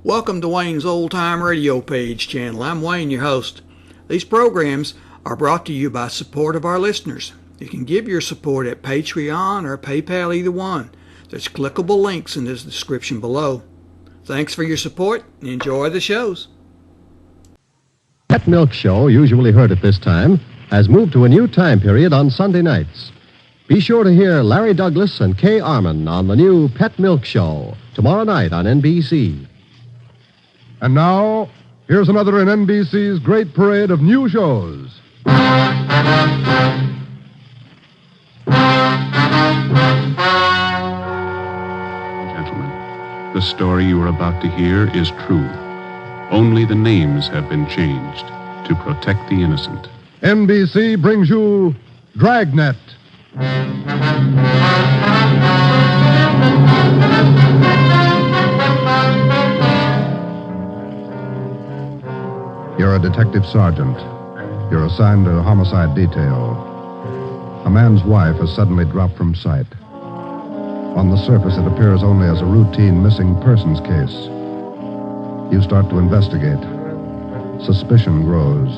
Welcome to Wayne's Old Time Radio Page channel. I'm Wayne, your host. These programs are brought to you by support of our listeners. You can give your support at Patreon or PayPal, either one. There's clickable links in the description below. Thanks for your support and enjoy the shows. Pet Milk Show, usually heard at this time, has moved to a new time period on Sunday nights. Be sure to hear Larry Douglas and Kay Arman on the new Pet Milk Show tomorrow night on NBC. And now, here's another in NBC's great parade of new shows. Gentlemen, the story you are about to hear is true. Only the names have been changed to protect the innocent. NBC brings you Dragnet. You're a detective sergeant. You're assigned to Homicide Detail. A man's wife has suddenly dropped from sight. On the surface, it appears only as a routine missing persons case. You start to investigate. Suspicion grows.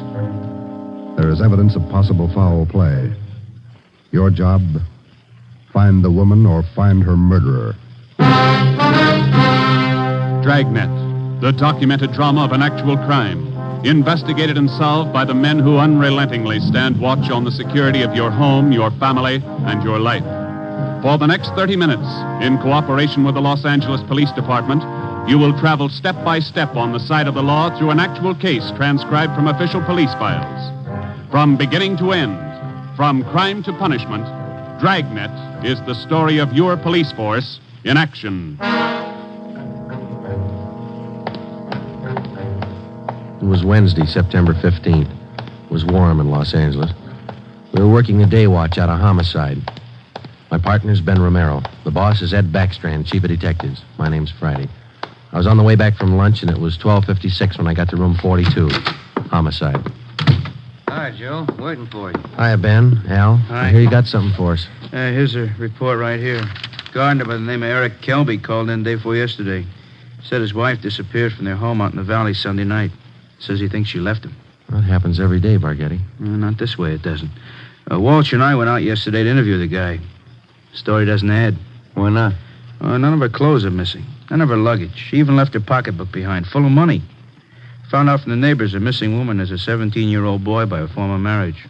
There is evidence of possible foul play. Your job, find the woman or find her murderer. Dragnet, the documented drama of an actual crime. Investigated and solved by the men who unrelentingly stand watch on the security of your home, your family, and your life. For the next 30 minutes, in cooperation with the Los Angeles Police Department, you will travel step by step on the side of the law through an actual case transcribed from official police files. From beginning to end, from crime to punishment, Dragnet is the story of your police force in action. It was Wednesday, September 15th. It was warm in Los Angeles. We were working a day watch out of Homicide. My partner's Ben Romero. The boss is Ed Backstrand, chief of detectives. My name's Friday. I was on the way back from lunch, and it was 12:56 when I got to room 42. Homicide. Hi, Joe. Waiting for you. Hiya, Ben. Al. Hi. I hear you got something for us. Here's a report right here. Gardener by the name of Eric Kelby called in day before yesterday. Said his wife disappeared from their home out in the valley Sunday night. Says he thinks she left him. That happens every day, Barghetti. Not this way, it doesn't. Walsh and I went out yesterday to interview the guy. Story doesn't add. Why not? None of her clothes are missing. None of her luggage. She even left her pocketbook behind, full of money. Found out from the neighbors a missing woman is a 17-year-old boy by a former marriage.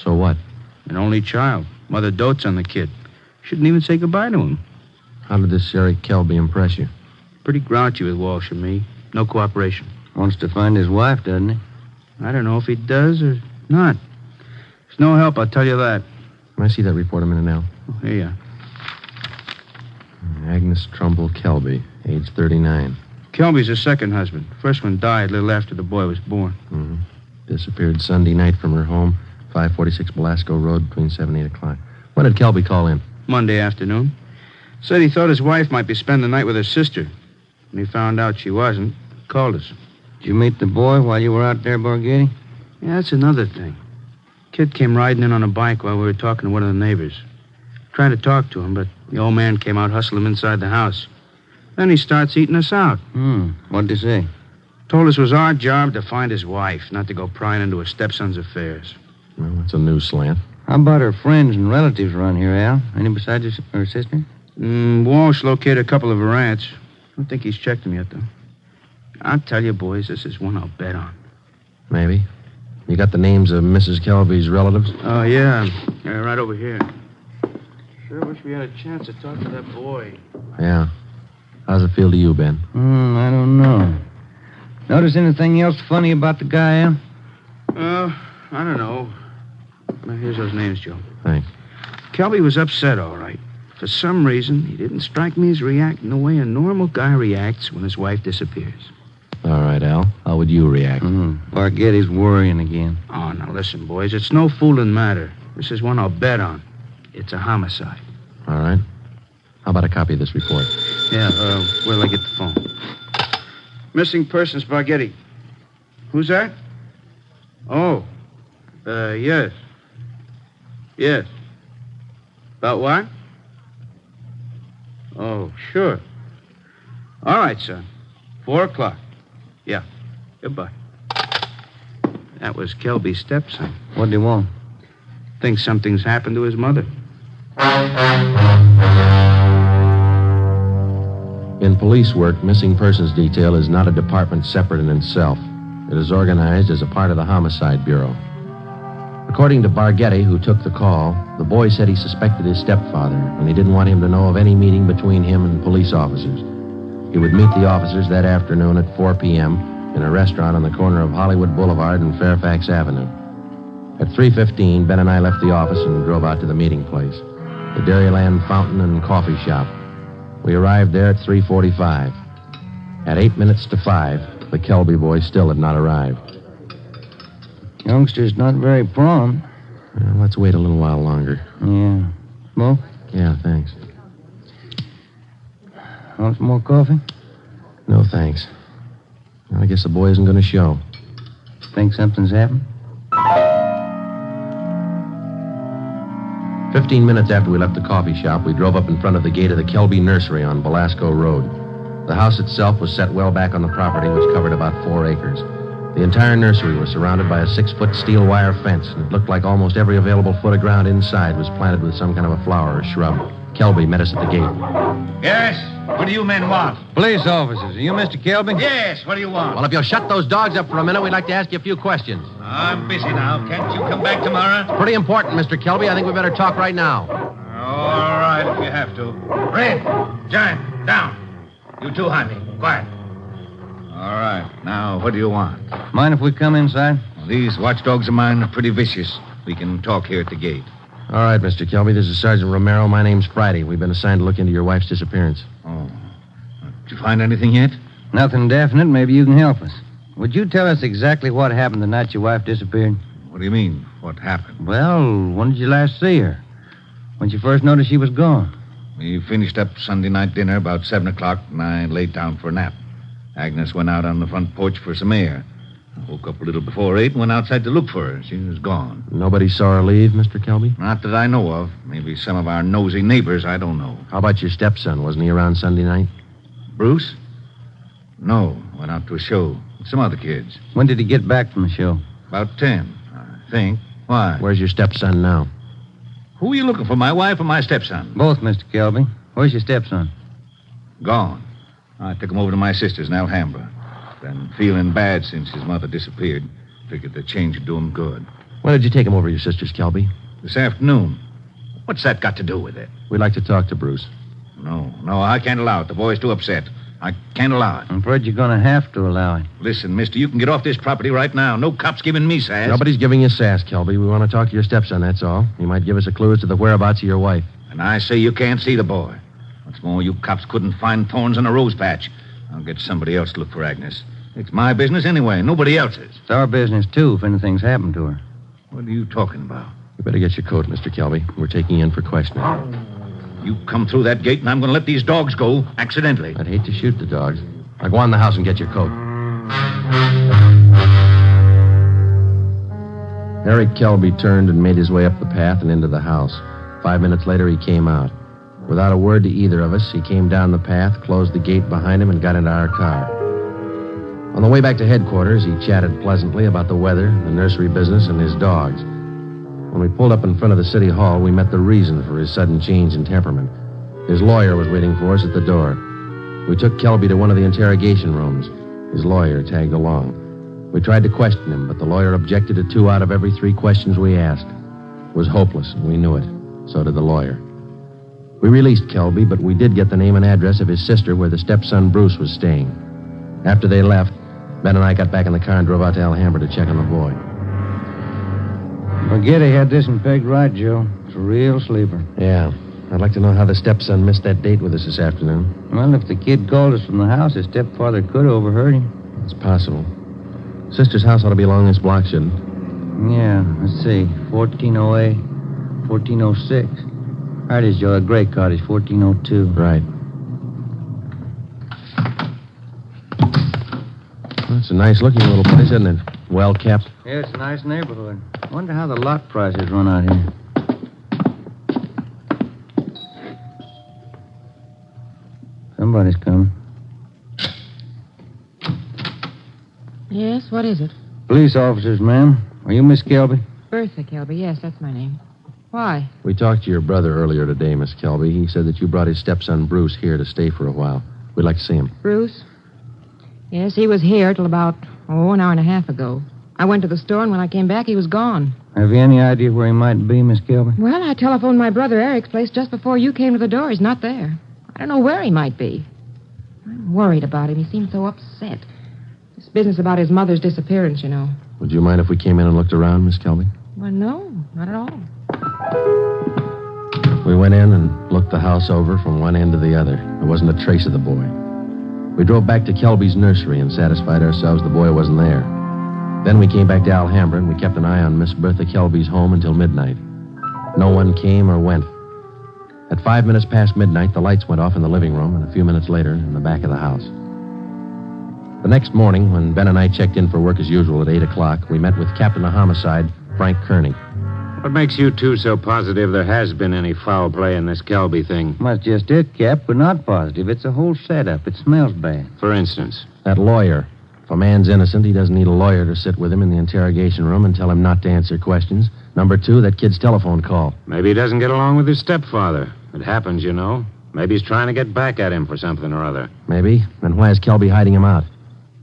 So what? An only child. Mother dotes on the kid. Shouldn't even say goodbye to him. How did this Eric Kelby impress you? Pretty grouchy with Walsh and me. No cooperation. Wants to find his wife, doesn't he? I don't know if he does or not. There's no help, I'll tell you that. Can I see that report a minute now? Oh, here you are. Agnes Kelby, age 39. Kelby's her second husband. First one died a little after the boy was born. Mm-hmm. Disappeared Sunday night from her home, 546 Belasco Road, between 7 and 8 o'clock. When did Kelby call in? Monday afternoon. Said he thought his wife might be spending the night with her sister. When he found out she wasn't, he called us. Did you meet the boy while you were out there, Borghetti? Yeah, that's another thing. Kid came riding in on a bike while we were talking to one of the neighbors. Tried to talk to him, but the old man came out, hustling him inside the house. Then he starts eating us out. What'd he say? Told us it was our job to find his wife, not to go prying into her stepson's affairs. Well, that's a new slant. How about her friends and relatives around here, Al? Any besides her sister? Walsh located a couple of her aunts. I don't think he's checked them yet, though. I'll tell you, boys, this is one I'll bet on. Maybe. You got the names of Mrs. Kelby's relatives? Oh, yeah. Right over here. Sure wish we had a chance to talk to that boy. Yeah. How's it feel to you, Ben? I don't know. Notice anything else funny about the guy, Al? I don't know. Well, here's those names, Joe. Thanks. Kelby was upset, all right. For some reason, he didn't strike me as reacting the way a normal guy reacts when his wife disappears. All right, Al. How would you react? Barghetti's worrying again. Oh, now listen, boys. It's no fooling matter. This is one I'll bet on. It's a homicide. All right. How about a copy of this report? Yeah, where'll I get the phone? Missing persons, Barghetti. Who's that? Oh, yes. Yes. About what? Oh, sure. All right, son. 4 o'clock. Yeah. Goodbye. That was Kelby's stepson. What do you want? Thinks something's happened to his mother. In police work, missing persons detail is not a department separate in itself. It is organized as a part of the Homicide Bureau. According to Barghetti, who took the call, the boy said he suspected his stepfather, and he didn't want him to know of any meeting between him and police officers. He would meet the officers that afternoon at 4 p.m. in a restaurant on the corner of Hollywood Boulevard and Fairfax Avenue. At 3:15, Ben and I left the office and drove out to the meeting place, the Dairyland Fountain and Coffee Shop. We arrived there at 3:45. At 8 minutes to 5, the Kelby boy still had not arrived. Youngster's not very prompt. Well, let's wait a little while longer. Yeah. Smoke? Yeah, thanks. Want some more coffee? No, thanks. Well, I guess the boy isn't going to show. Think something's happened? 15 minutes after we left the coffee shop, we drove up in front of the gate of the Kelby Nursery on Belasco Road. The house itself was set well back on the property, which covered about 4 acres. The entire nursery was surrounded by a 6-foot steel wire fence, and it looked like almost every available foot of ground inside was planted with some kind of a flower or shrub. Kelby met us at the gate. Yes? What do you men want? Police officers. Are you Mr. Kelby? Yes, what do you want? Well, if you'll shut those dogs up for a minute, we'd like to ask you a few questions. I'm busy now. Can't you come back tomorrow? Pretty important, Mr. Kelby. I think we better talk right now. All right, if you have to. Red, Giant, down. You two, Jaime. Quiet. All right. Now, what do you want? Mind if we come inside? Well, these watchdogs of mine are pretty vicious. We can talk here at the gate. All right, Mr. Kelby. This is Sergeant Romero. My name's Friday. We've been assigned to look into your wife's disappearance. Oh. Did you find anything yet? Nothing definite. Maybe you can help us. Would you tell us exactly what happened the night your wife disappeared? What do you mean? What happened? Well, when did you last see her? When you first noticed she was gone? We finished up Sunday night dinner about 7 o'clock, and I laid down for a nap. Agnes went out on the front porch for some air. I woke up a little before 8 and went outside to look for her. She was gone. Nobody saw her leave, Mr. Kelby? Not that I know of. Maybe some of our nosy neighbors, I don't know. How about your stepson? Wasn't he around Sunday night? Bruce? No, went out to a show with some other kids. When did he get back from the show? About 10, I think. Why? Where's your stepson now? Who are you looking for, my wife or my stepson? Both, Mr. Kelby. Where's your stepson? Gone. I took him over to my sister's in Alhambra. Been feeling bad since his mother disappeared. Figured the change would do him good. When did you take him over to your sister's, Kelby? This afternoon. What's that got to do with it? We'd like to talk to Bruce. No, I can't allow it. The boy's too upset. I can't allow it. I'm afraid you're going to have to allow it. Listen, mister, you can get off this property right now. No cop's giving me sass. Nobody's giving you sass, Kelby. We want to talk to your stepson, that's all. He might give us a clue as to the whereabouts of your wife. And I say you can't see the boy. What's more, you cops couldn't find thorns in a rose patch. I'll get somebody else to look for Agnes. It's my business anyway, nobody else's. It's our business, too, if anything's happened to her. What are you talking about? You better get your coat, Mr. Kelby. We're taking you in for questioning. You come through that gate, and I'm going to let these dogs go accidentally. I'd hate to shoot the dogs. Now go on in the house and get your coat. Eric Kelby turned and made his way up the path and into the house. 5 minutes later, he came out. Without a word to either of us, he came down the path, closed the gate behind him, and got into our car. On the way back to headquarters, he chatted pleasantly about the weather, the nursery business, and his dogs. When we pulled up in front of the city hall, we met the reason for his sudden change in temperament. His lawyer was waiting for us at the door. We took Kelby to one of the interrogation rooms. His lawyer tagged along. We tried to question him, but the lawyer objected to 2 out of every 3 questions we asked. It was hopeless, and we knew it. So did the lawyer. We released Kelby, but we did get the name and address of his sister where the stepson Bruce was staying. After they left, Ben and I got back in the car and drove out to Alhambra to check on the boy. Barghetti had this one pegged right, Joe. It's a real sleeper. Yeah. I'd like to know how the stepson missed that date with us this afternoon. Well, if the kid called us from the house, his stepfather could have overheard him. It's possible. Sister's house ought to be along this block, shouldn't it? Yeah, let's see. 1408, 1406. Right is, Joe. A gray cottage, 1402. Right. Well, it's a nice-looking little place, isn't it? Well kept. Yeah, it's a nice neighborhood. Wonder how the lot prices run out here. Somebody's coming. Yes, what is it? Police officers, ma'am. Are you Miss Kelby? Bertha Kelby. Yes, that's my name. Why? We talked to your brother earlier today, Miss Kelby. He said that you brought his stepson, Bruce, here to stay for a while. We'd like to see him. Bruce? Yes, he was here till about, an hour and a half ago. I went to the store, and when I came back, he was gone. Have you any idea where he might be, Miss Kelby? Well, I telephoned my brother Eric's place just before you came to the door. He's not there. I don't know where he might be. I'm worried about him. He seems so upset. This business about his mother's disappearance, you know. Would you mind if we came in and looked around, Miss Kelby? Well, no, not at all. We went in and looked the house over from one end to the other. There wasn't a trace of the boy. We drove back to Kelby's nursery and satisfied ourselves the boy wasn't there. Then we came back to Alhambra and we kept an eye on Miss Bertha Kelby's home until midnight. No one came or went. At 5 minutes past midnight, the lights went off in the living room, and a few minutes later, in the back of the house. The next morning, when Ben and I checked in for work as usual at 8 o'clock, we met with Captain of Homicide, Frank Kearney. What makes you two so positive there has been any foul play in this Kelby thing? Well, that's just it, Cap. We're not positive. It's a whole setup. It smells bad. For instance? That lawyer. If a man's innocent, he doesn't need a lawyer to sit with him in the interrogation room and tell him not to answer questions. Number two, that kid's telephone call. Maybe he doesn't get along with his stepfather. It happens, you know. Maybe he's trying to get back at him for something or other. Maybe. Then why is Kelby hiding him out?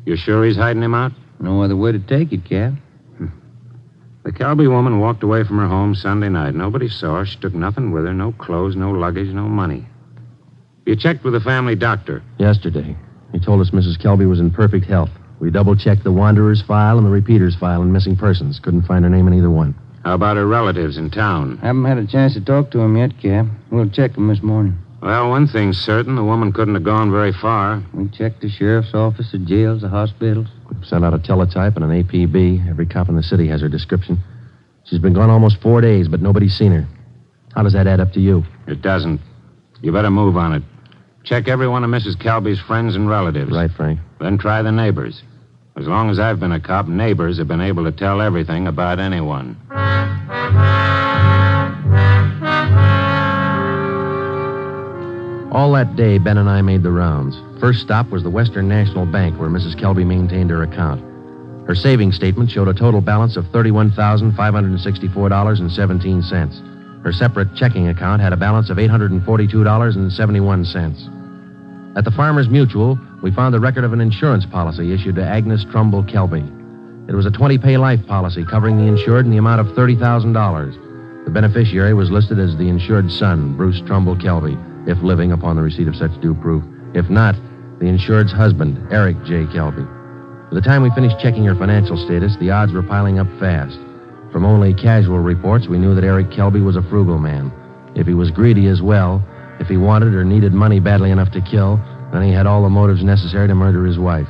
You sure he's hiding him out? No other way to take it, Cap. The Kelby woman walked away from her home Sunday night. Nobody saw her. She took nothing with her. No clothes, no luggage, no money. You checked with the family doctor? Yesterday. He told us Mrs. Kelby was in perfect health. We double-checked the Wanderer's file and the Repeater's file in missing persons. Couldn't find her name in either one. How about her relatives in town? Haven't had a chance to talk to him yet, Cap. We'll check him this morning. Well, one thing's certain. The woman couldn't have gone very far. We checked the sheriff's office, the jails, the hospitals. We've sent out a teletype and an APB. Every cop in the city has her description. She's been gone almost 4 days, but nobody's seen her. How does that add up to you? It doesn't. You better move on it. Check every one of Mrs. Kelby's friends and relatives. Right, Frank. Then try the neighbors. As long as I've been a cop, neighbors have been able to tell everything about anyone. All that day, Ben and I made the rounds. First stop was the Western National Bank, where Mrs. Kelby maintained her account. Her savings statement showed a total balance of $31,564.17. Her separate checking account had a balance of $842.71. At the Farmers Mutual, we found the record of an insurance policy issued to Agnes Kelby. It was a 20-pay life policy covering the insured in the amount of $30,000. The beneficiary was listed as the insured son, Bruce Kelby, if living upon the receipt of such due proof. If not, the insured's husband, Eric J. Kelby. By the time we finished checking her financial status, the odds were piling up fast. From only casual reports, we knew that Eric Kelby was a frugal man. If he was greedy as well, if he wanted or needed money badly enough to kill, then he had all the motives necessary to murder his wife.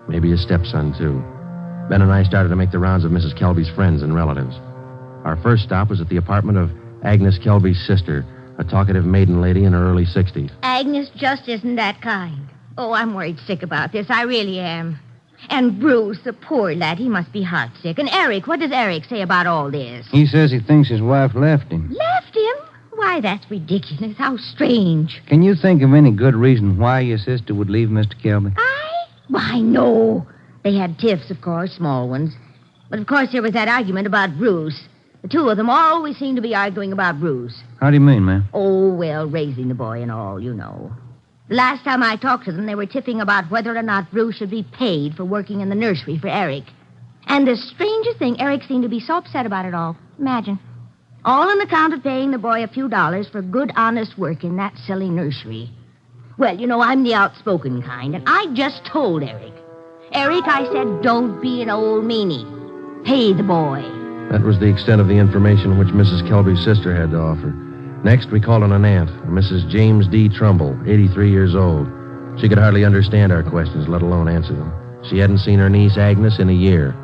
Maybe his stepson, too. Ben and I started to make the rounds of Mrs. Kelby's friends and relatives. Our first stop was at the apartment of Agnes Kelby's sister, a talkative maiden lady in her early 60s. Agnes just isn't that kind. Oh, I'm worried sick about this. I really am. And Bruce, the poor lad, he must be heartsick. And Eric, what does Eric say about all this? He says he thinks his wife left him. Left him? Why, that's ridiculous. How strange. Can you think of any good reason why your sister would leave Mr. Kelby? Why, no. They had tiffs, of course, small ones. But, of course, there was that argument about Bruce. The two of them always seem to be arguing about Bruce. How do you mean, ma'am? Oh, well, raising the boy and all, you know. The last time I talked to them, they were tiffing about whether or not Bruce should be paid for working in the nursery for Eric. And the strangest thing, Eric seemed to be so upset about it all. Imagine. All on account of paying the boy a few dollars for good, honest work in that silly nursery. Well, you know, I'm the outspoken kind, and I just told Eric. Eric, I said, don't be an old meanie. Pay the boy. That was the extent of the information which Mrs. Kelby's sister had to offer. Next, we called on an aunt, Mrs. James D. Trumbull, 83 years old. She could hardly understand our questions, let alone answer them. She hadn't seen her niece, Agnes, in a year.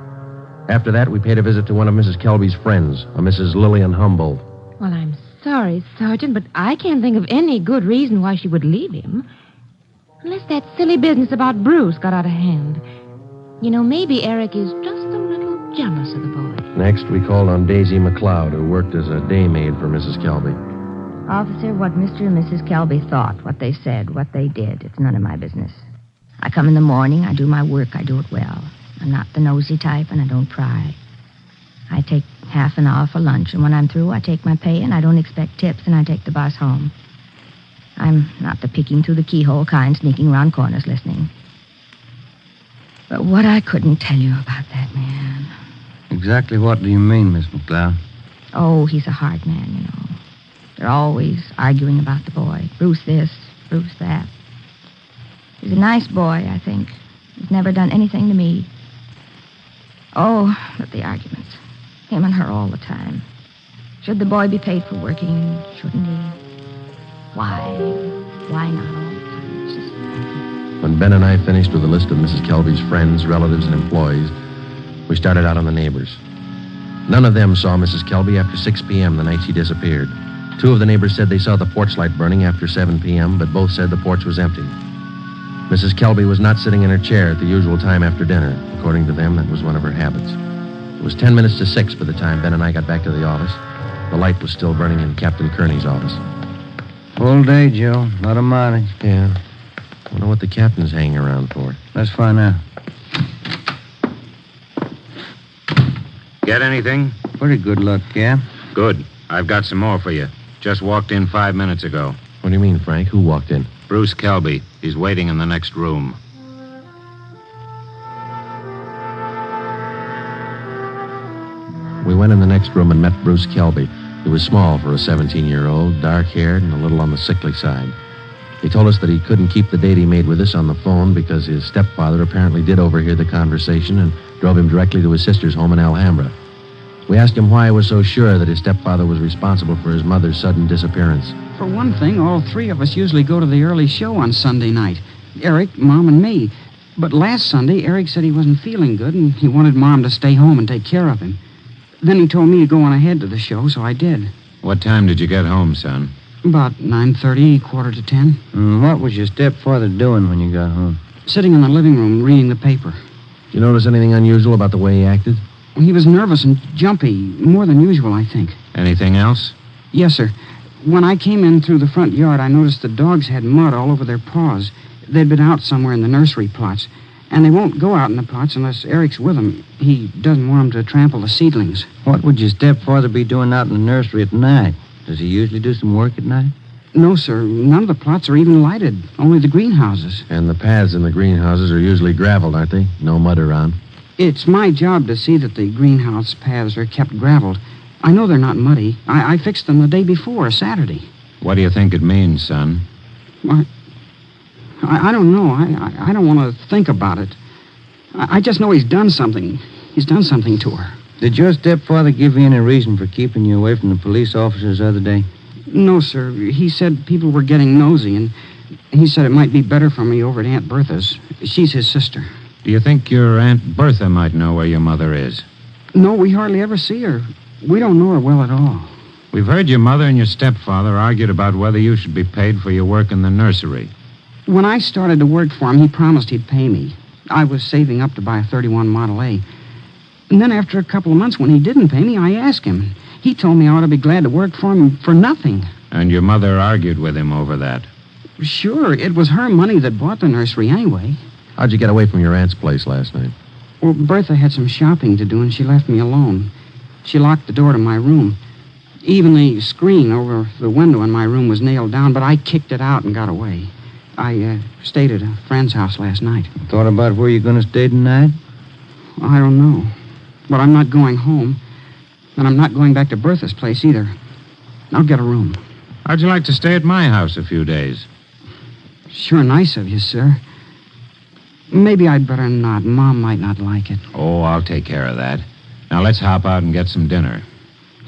After that, we paid a visit to one of Mrs. Kelby's friends, a Mrs. Lillian Humboldt. Well, I'm sorry, Sergeant, but I can't think of any good reason why she would leave him. Unless that silly business about Bruce got out of hand. You know, maybe Eric is just a little jealous of the boy. Next, we called on Daisy McLeod, who worked as a day maid for Mrs. Kelby. Officer, what Mr. and Mrs. Kelby thought, what they said, what they did, it's none of my business. I come in the morning, I do my work, I do it well. I'm not the nosy type, and I don't pry. I take half an hour for lunch, and when I'm through, I take my pay, and I don't expect tips, and I take the bus home. I'm not the peeking through the keyhole kind, sneaking around corners listening. But what I couldn't tell you about that man. Exactly what do you mean, Miss McLeod? Oh, he's a hard man, you know. They're always arguing about the boy. Bruce this, Bruce that. He's a nice boy, I think. He's never done anything to me. Oh, but the arguments. Him and her all the time. Should the boy be paid for working? Shouldn't he? Why? Why not all the time? It's just... When Ben and I finished with a list of Mrs. Kelby's friends, relatives, and employees, we started out on the neighbors. None of them saw Mrs. Kelby after 6 p.m. the night she disappeared. 2 of the neighbors said they saw the porch light burning after 7 p.m., but both said the porch was empty. Mrs. Kelby was not sitting in her chair at the usual time after dinner. According to them, that was one of her habits. It was 10 minutes to 6 by the time Ben and I got back to the office. The light was still burning in Captain Kearney's office. Full day, Joe. Lot of mileage. Yeah. Wonder what the captain's hanging around for. Let's find out. Get anything? Pretty good luck, Cap. Good. I've got some more for you. Just walked in 5 minutes ago. What do you mean, Frank? Who walked in? Bruce Kelby. He's waiting in the next room. We went in the next room and met Bruce Kelby. He was small for a 17-year-old, dark-haired, and a little on the sickly side. He told us that he couldn't keep the date he made with us on the phone because his stepfather apparently did overhear the conversation and drove him directly to his sister's home in Alhambra. We asked him why he was so sure that his stepfather was responsible for his mother's sudden disappearance. For one thing, all 3 of us usually go to the early show on Sunday night. Eric, Mom, and me. But last Sunday, Eric said he wasn't feeling good, and he wanted Mom to stay home and take care of him. Then he told me to go on ahead to the show, so I did. What time did you get home, son? About 9:30, 9:45. What was your stepfather doing when you got home? Sitting in the living room, reading the paper. Did you notice anything unusual about the way he acted? He was nervous and jumpy, more than usual, I think. Anything else? Yes, sir. When I came in through the front yard, I noticed the dogs had mud all over their paws. They'd been out somewhere in the nursery plots. And they won't go out in the plots unless Eric's with them. He doesn't want them to trample the seedlings. What would your stepfather be doing out in the nursery at night? Does he usually do some work at night? No, sir. None of the plots are even lighted. Only the greenhouses. And the paths in the greenhouses are usually graveled, aren't they? No mud around. It's my job to see that the greenhouse paths are kept graveled. I know they're not muddy. I fixed them the day before, Saturday. What do you think it means, son? I don't know. I don't want to think about it. I just know he's done something. He's done something to her. Did your stepfather give you any reason for keeping you away from the police officers the other day? No, sir. He said people were getting nosy, and he said it might be better for me over at Aunt Bertha's. She's his sister. Do you think your Aunt Bertha might know where your mother is? No, we hardly ever see her. We don't know her well at all. We've heard your mother and your stepfather argued about whether you should be paid for your work in the nursery. When I started to work for him, he promised he'd pay me. I was saving up to buy a 31 Model A. And then after a couple of months, when he didn't pay me, I asked him. He told me I ought to be glad to work for him for nothing. And your mother argued with him over that? Sure, it was her money that bought the nursery anyway. How'd you get away from your aunt's place last night? Well, Bertha had some shopping to do, and she left me alone. She locked the door to my room. Even the screen over the window in my room was nailed down, but I kicked it out and got away. I stayed at a friend's house last night. Thought about where you're going to stay tonight? I don't know. But I'm not going home. And I'm not going back to Bertha's place either. I'll get a room. How'd you like to stay at my house a few days? Sure nice of you, sir. Maybe I'd better not. Mom might not like it. Oh, I'll take care of that. Now let's hop out and get some dinner.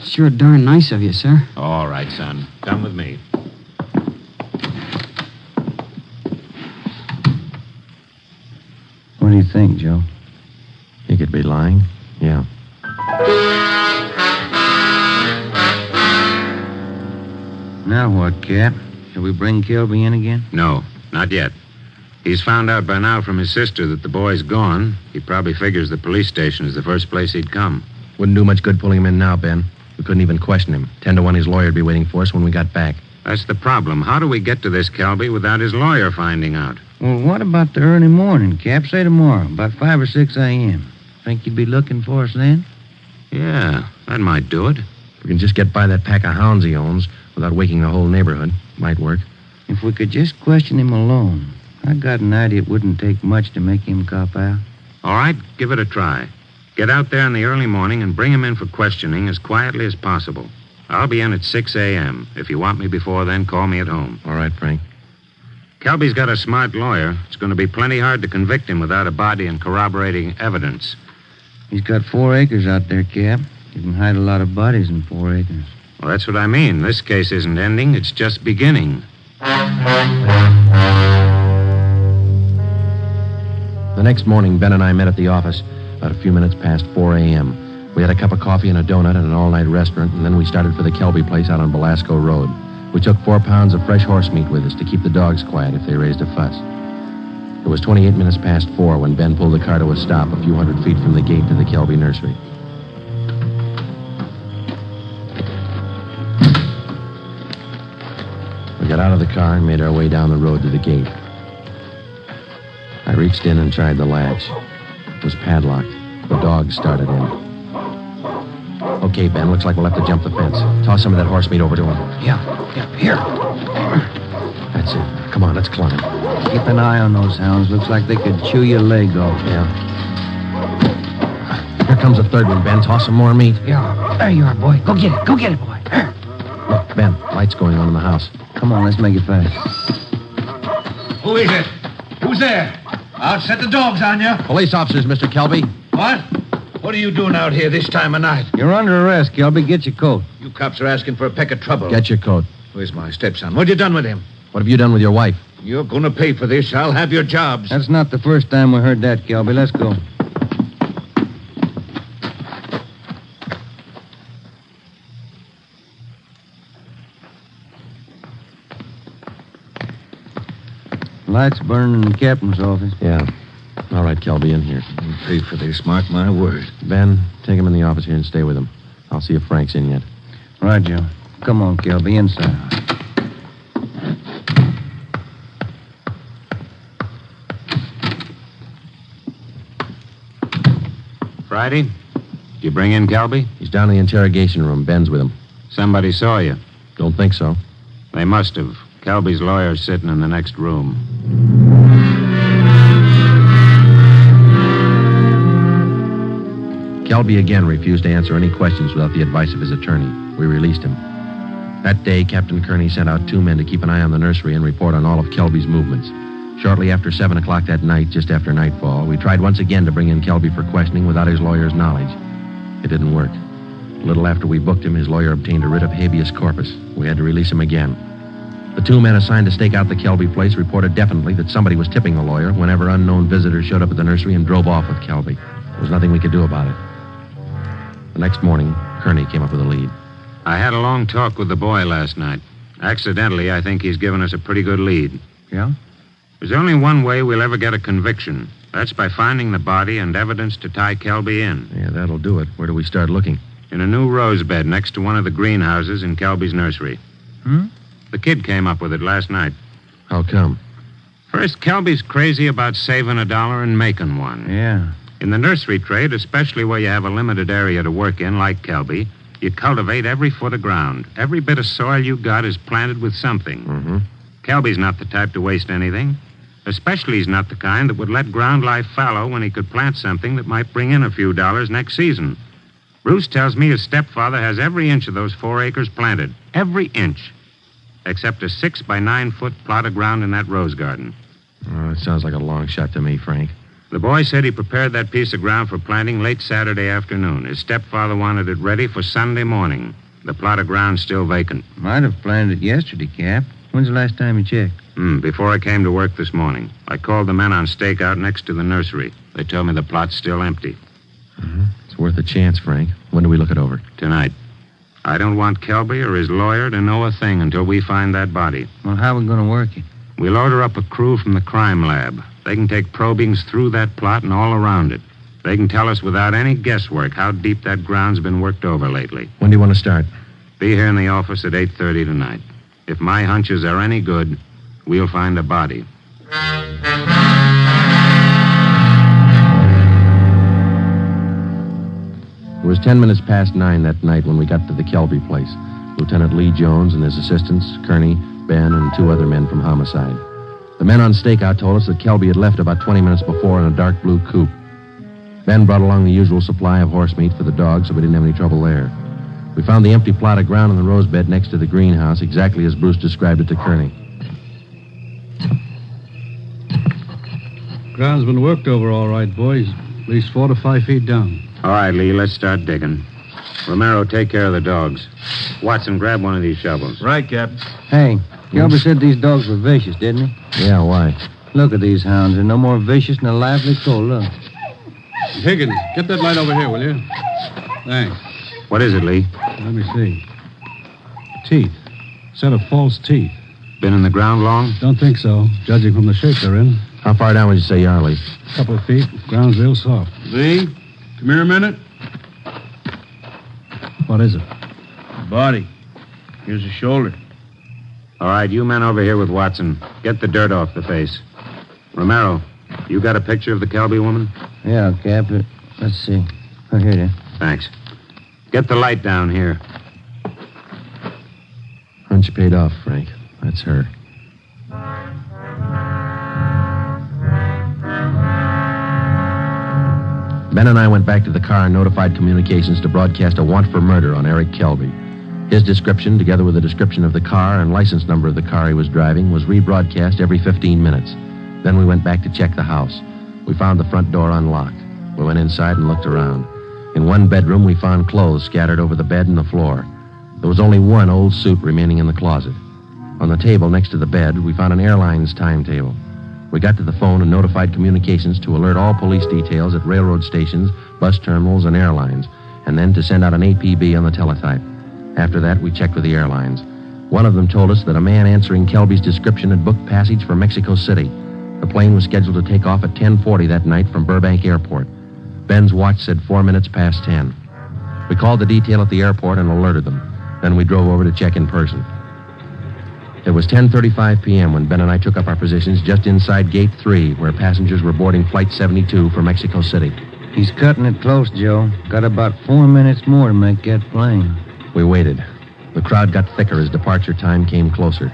Sure darn nice of you, sir. All right, son. Come with me. What do you think, Joe? He could be lying. Yeah. Now what, Cap? Shall we bring Kelby in again? No, not yet. He's found out by now from his sister that the boy's gone. He probably figures the police station is the first place he'd come. Wouldn't do much good pulling him in now, Ben. We couldn't even question him. 10 to 1 his lawyer'd be waiting for us when we got back. That's the problem. How do we get to this Kelby without his lawyer finding out? Well, what about the early morning, Cap? Say tomorrow, about 5 or 6 a.m. Think you'd be looking for us then? Yeah, that might do it. If we can just get by that pack of hounds he owns without waking the whole neighborhood, might work. If we could just question him alone, I got an idea it wouldn't take much to make him cop out. All right, give it a try. Get out there in the early morning and bring him in for questioning as quietly as possible. I'll be in at 6 a.m. If you want me before then, call me at home. All right, Frank. Kelby's got a smart lawyer. It's going to be plenty hard to convict him without a body and corroborating evidence. He's got 4 acres out there, Cap. You can hide a lot of bodies in 4 acres. Well, that's what I mean. This case isn't ending. It's just beginning. The next morning, Ben and I met at the office about a few minutes past 4 a.m. We had a cup of coffee and a donut at an all-night restaurant, and then we started for the Kelby place out on Belasco Road. We took 4 pounds of fresh horse meat with us to keep the dogs quiet if they raised a fuss. It was 28 minutes past 4 when Ben pulled the car to a stop a few hundred feet from the gate to the Kelby nursery. We got out of the car and made our way down the road to the gate. I reached in and tried the latch. It was padlocked. The dogs started in. Okay, Ben, looks like we'll have to jump the fence. Toss some of that horse meat over to him. Yeah, here. That's it. Come on, let's climb. Keep an eye on those hounds. Looks like they could chew your leg off. Yeah. Here comes a third one, Ben. Toss some more meat. Yeah, there you are, boy. Go get it. Go get it, boy. There. Look, Ben, lights going on in the house. Come on, let's make it fast. Who is it? Who's there? I'll set the dogs on you. Police officers, Mr. Kelby. What? What are you doing out here this time of night? You're under arrest, Kelby. Get your coat. You cops are asking for a peck of trouble. Get your coat. Where's my stepson? What you done with him? What have you done with your wife? You're going to pay for this. I'll have your jobs. That's not the first time we heard that, Kelby. Let's go. Lights burning in the captain's office. Yeah. All right, Kelby, in here. I'll pay for this, mark my word. Ben, take him in the office here and stay with him. I'll see if Frank's in yet. Right, Joe. Come on, Kelby, inside. Friday? Did you bring in Kelby? He's down in the interrogation room. Ben's with him. Somebody saw you. Don't think so. They must have. Kelby's lawyer's sitting in the next room. Kelby again refused to answer any questions without the advice of his attorney. We released him. That day, Captain Kearney sent out 2 men to keep an eye on the nursery and report on all of Kelby's movements. Shortly after 7 o'clock that night, just after nightfall, we tried once again to bring in Kelby for questioning without his lawyer's knowledge. It didn't work. A little after we booked him, his lawyer obtained a writ of habeas corpus. We had to release him again. The 2 men assigned to stake out the Kelby place reported definitely that somebody was tipping the lawyer whenever unknown visitors showed up at the nursery and drove off with Kelby. There was nothing we could do about it. The next morning, Kearney came up with a lead. I had a long talk with the boy last night. Accidentally, I think he's given us a pretty good lead. Yeah? There's only one way we'll ever get a conviction. That's by finding the body and evidence to tie Kelby in. Yeah, that'll do it. Where do we start looking? In a new rose bed next to one of the greenhouses in Kelby's nursery. The kid came up with it last night. How come? First, Kelby's crazy about saving $1 and making one. Yeah. In the nursery trade, especially where you have a limited area to work in, like Kelby, you cultivate every foot of ground. Every bit of soil you got is planted with something. Mm-hmm. Kelby's not the type to waste anything. Especially he's not the kind that would let ground lie fallow when he could plant something that might bring in a few dollars next season. Bruce tells me his stepfather has every inch of those 4 acres planted. Every inch. Except a 6 by 9 foot plot of ground in that rose garden. Oh, it sounds like a long shot to me, Frank. The boy said he prepared that piece of ground for planting late Saturday afternoon. His stepfather wanted it ready for Sunday morning. The plot of ground's still vacant. Might have planted it yesterday, Cap. When's the last time you checked? Before I came to work this morning. I called the men on stakeout next to the nursery. They told me the plot's still empty. It's worth a chance, Frank. When do we look it over? Tonight. I don't want Kelby or his lawyer to know a thing until we find that body. Well, how are we going to work it? We'll order up a crew from the crime lab. They can take probings through that plot and all around it. They can tell us without any guesswork how deep that ground's been worked over lately. When do you want to start? Be here in the office at 8:30 tonight. If my hunches are any good, we'll find a body. It was 10 minutes past 9 that night when we got to the Kelby place. Lieutenant Lee Jones and his assistants, Kearney, Ben, and 2 other men from Homicide. The men on stakeout told us that Kelby had left about 20 minutes before in a dark blue coupe. Ben brought along the usual supply of horse meat for the dogs, so we didn't have any trouble there. We found the empty plot of ground in the rose bed next to the greenhouse, exactly as Bruce described it to Kearney. Ground's been worked over all right, boys. At least 4 to 5 feet down. All right, Lee, let's start digging. Romero, take care of the dogs. Watson, grab one of these shovels. Right, Captain. Hey, Kelby said these dogs were vicious, didn't he? Yeah, why? Look at these hounds. They're no more vicious than a lively coal. Look. Higgins, get that light over here, will you? Thanks. What is it, Lee? Let me see. Teeth. Set of false teeth. Been in the ground long? Don't think so, judging from the shape they're in. How far down would you say you are, Lee? A couple of feet. Ground's real soft. Lee, come here a minute. What is it? Body. Here's the shoulder. All right, you men over here with Watson. Get the dirt off the face. Romero, you got a picture of the Kelby woman? Yeah, Cap. Let's see. Oh, here it is. Thanks. Get the light down here. Hunch paid off, Frank. That's her. Ben and I went back to the car and notified communications to broadcast a warrant for murder on Eric Kelby. His description, together with a description of the car and license number of the car he was driving, was rebroadcast every 15 minutes. Then we went back to check the house. We found the front door unlocked. We went inside and looked around. In one bedroom, we found clothes scattered over the bed and the floor. There was only one old suit remaining in the closet. On the table next to the bed, we found an airline's timetable. We got to the phone and notified communications to alert all police details at railroad stations, bus terminals, and airlines, and then to send out an APB on the teletype. After that, we checked with the airlines. One of them told us that a man answering Kelby's description had booked passage for Mexico City. The plane was scheduled to take off at 10:40 that night from Burbank Airport. Ben's watch said 4 minutes past 10. We called the detail at the airport and alerted them. Then we drove over to check in person. It was 10:35 p.m. when Ben and I took up our positions just inside Gate 3, where passengers were boarding Flight 72 for Mexico City. He's cutting it close, Joe. Got about 4 minutes more to make that plane. We waited. The crowd got thicker as departure time came closer.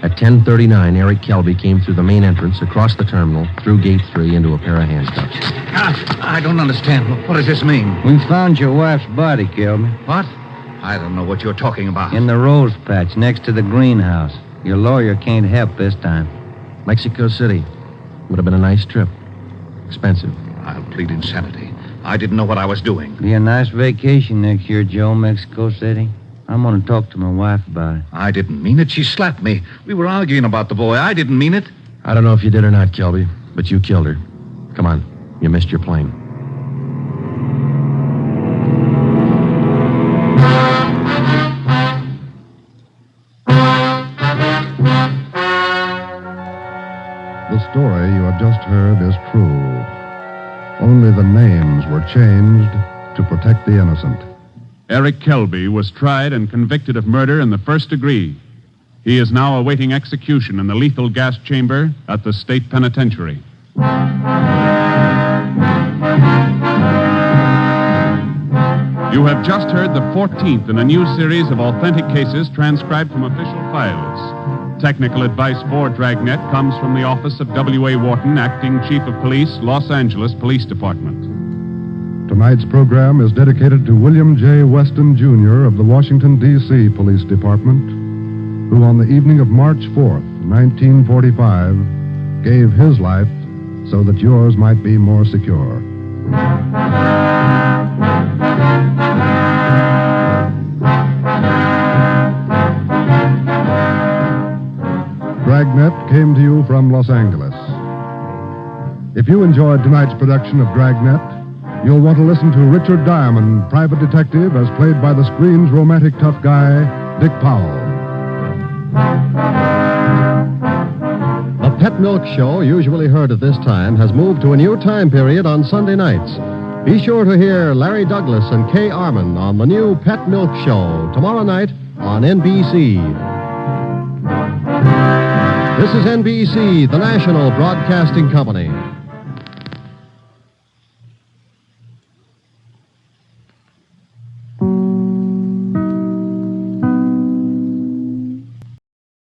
At 10:39, Eric Kelby came through the main entrance, across the terminal, through Gate 3, into a pair of handcuffs. I don't understand. What does this mean? We found your wife's body, Kelby. What? I don't know what you're talking about. In the rose patch next to the greenhouse. Your lawyer can't help this time. Mexico City. Would have been a nice trip. Expensive. I'll plead insanity. I didn't know what I was doing. Be a nice vacation next year, Joe, Mexico City. I'm going to talk to my wife about it. I didn't mean it. She slapped me. We were arguing about the boy. I didn't mean it. I don't know if you did or not, Kelby, but you killed her. Come on. You missed your plane. The story you have just heard is true. Only the names were changed to protect the innocent. Eric Kelby was tried and convicted of murder in the first degree. He is now awaiting execution in the lethal gas chamber at the state penitentiary. You have just heard the 14th in a new series of authentic cases transcribed from official files. Technical advice for Dragnet comes from the office of W.A. Wharton, Acting Chief of Police, Los Angeles Police Department. Tonight's program is dedicated to William J. Weston, Jr. of the Washington, D.C. Police Department, who on the evening of March 4th, 1945, gave his life so that yours might be more secure. Dragnet came to you from Los Angeles. If you enjoyed tonight's production of Dragnet, you'll want to listen to Richard Diamond, private detective, as played by the screen's romantic tough guy, Dick Powell. The Pet Milk Show, usually heard at this time, has moved to a new time period on Sunday nights. Be sure to hear Larry Douglas and Kay Arman on the new Pet Milk Show tomorrow night on NBC. This is NBC, the national broadcasting company.